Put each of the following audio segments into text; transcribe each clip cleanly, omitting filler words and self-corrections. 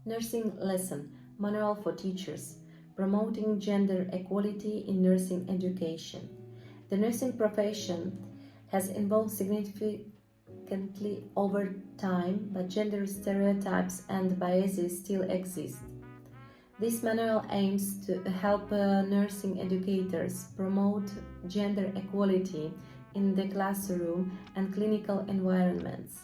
Nursing lesson, Manual for teachers, promoting gender equality in nursing education. The nursing profession has evolved significantly over time, but gender stereotypes and biases still exist. This manual aims to help nursing educators promote gender equality in the classroom and clinical environments.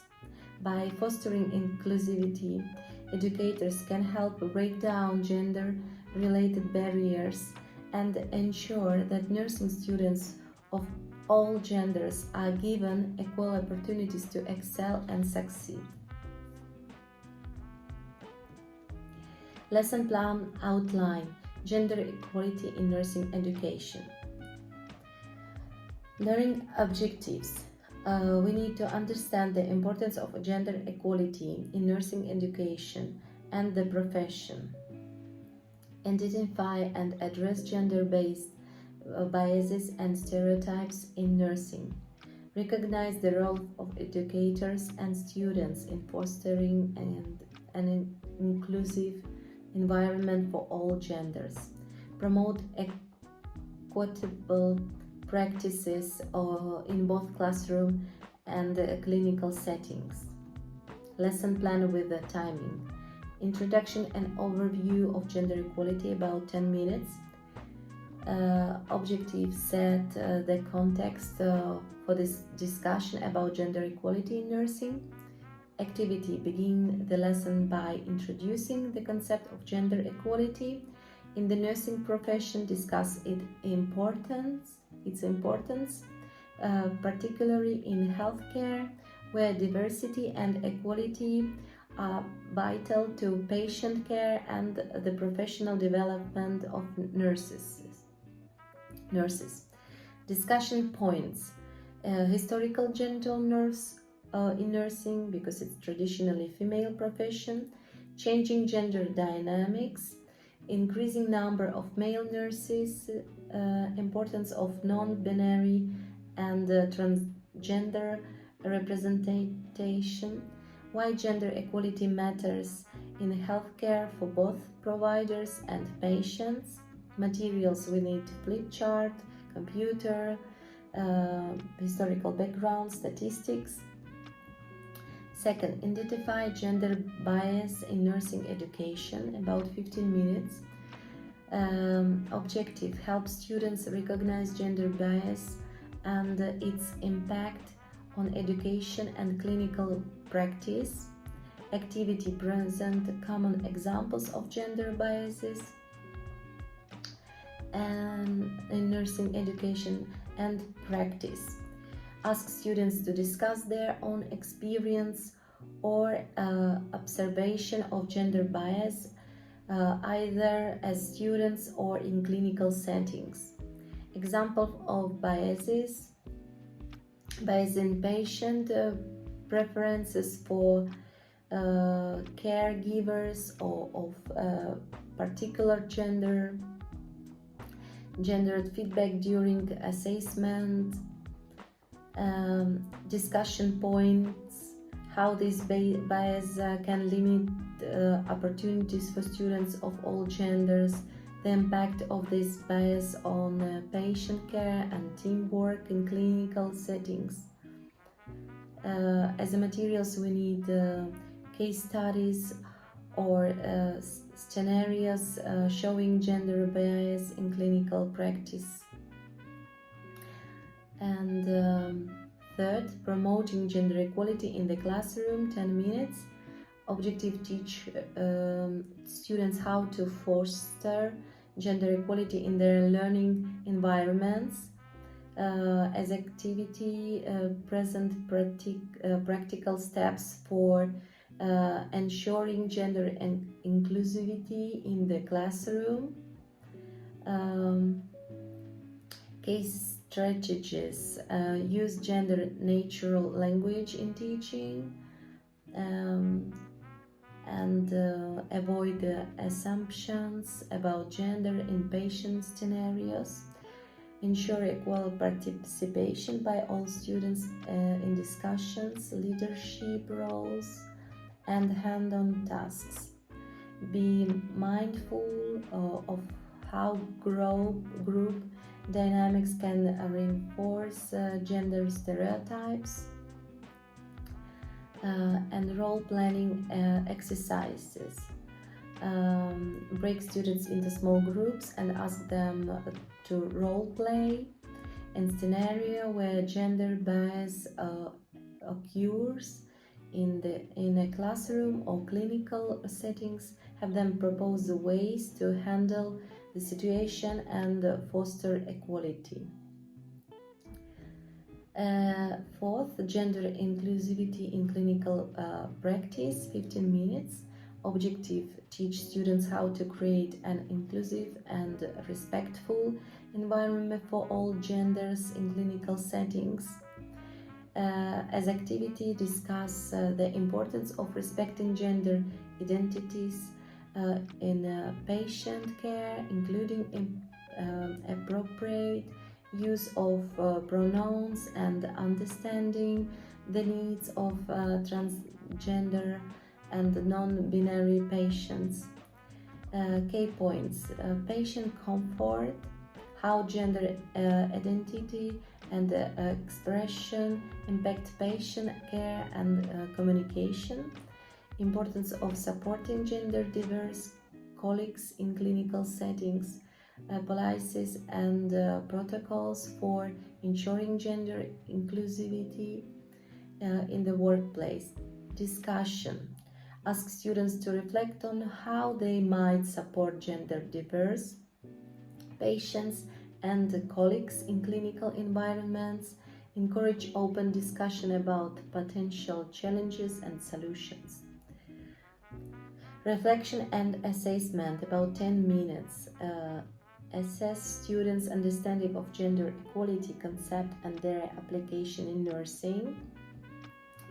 By fostering inclusivity, educators can help break down gender-related barriers and ensure that nursing students of all genders are given equal opportunities to excel and succeed. Lesson plan outline: gender equality in nursing education. Learning objectives. We need to understand the importance of gender equality in nursing education and the profession. Identify and address gender-based biases and stereotypes in nursing. Recognize the role of educators and students in fostering an inclusive environment for all genders. Promote equitable practices in both classroom and clinical settings. Lesson plan with the timing. Introduction and overview of gender equality, about 10 minutes. Objective: set the context for this discussion about gender equality in nursing. Activity: begin the lesson by introducing the concept of gender equality in the nursing profession. Discuss its importance, particularly in healthcare, where diversity and equality are vital to patient care and the professional development of nurses. Discussion points: historical gender norms in nursing, because it's traditionally female profession, changing gender dynamics, increasing number of male nurses, importance of non-binary and transgender representation, why gender equality matters in healthcare for both providers and patients. Materials: we need flip chart, computer, historical background, statistics. Second, identify gender bias in nursing education, about 15 minutes. Objective: help students recognize gender bias and its impact on education and clinical practice. Activity: present common examples of gender biases and in nursing education and practice. Ask students to discuss their own experience or observation of gender bias, either as students or in clinical settings. Example of biases: bias in patient preferences for caregivers or of particular gender, gendered feedback during assessment. Discussion points: how this bias can limit opportunities for students of all genders, the impact of this bias on patient care and teamwork in clinical settings. As a materials, we need case studies or scenarios showing gender bias in clinical practice. And third, promoting gender equality in the classroom, 10 minutes. Objective: teach students how to foster gender equality in their learning environments. As activity, present practical steps for ensuring gender and inclusivity in the classroom. Case strategies: use gender neutral language in teaching, and avoid assumptions about gender in patient scenarios. Ensure equal participation by all students in discussions, leadership roles, and hand-on tasks. Be mindful of how group dynamics can reinforce gender stereotypes, and role planning exercises. Break students into small groups and ask them to role play in scenario where gender bias occurs in a classroom or clinical settings. Have them propose the ways to handle the situation and foster equality. Fourth, gender inclusivity in clinical practice, 15 minutes. Objective: teach students how to create an inclusive and respectful environment for all genders in clinical settings. As activity, discuss the importance of respecting gender identities in patient care, including appropriate use of pronouns and understanding the needs of transgender and non-binary patients. Key points: patient comfort, how gender identity and expression impact patient care and communication. Importance of supporting gender diverse colleagues in clinical settings. Policies and protocols for ensuring gender inclusivity in the workplace. Discussion: ask students to reflect on how they might support gender diverse patients and colleagues in clinical environments. Encourage open discussion about potential challenges and solutions. Reflection and assessment, about 10 minutes. Assess students' understanding of gender equality concept and their application in nursing.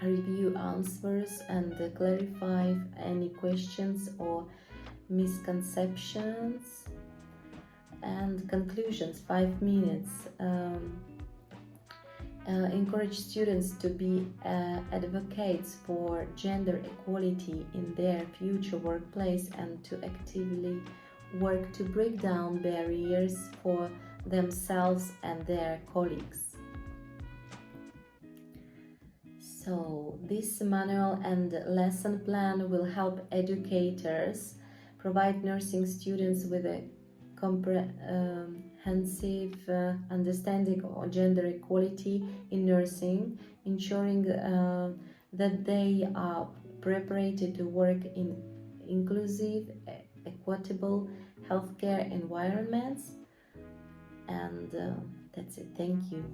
Review answers and clarify any questions or misconceptions. And conclusions, 5 minutes. Encourage students to be advocates for gender equality in their future workplace and to actively work to break down barriers for themselves and their colleagues. So this manual and lesson plan will help educators provide nursing students with a comprehensive understanding of gender equality in nursing, ensuring that they are prepared to work in inclusive, equitable healthcare environments. And that's it. Thank you.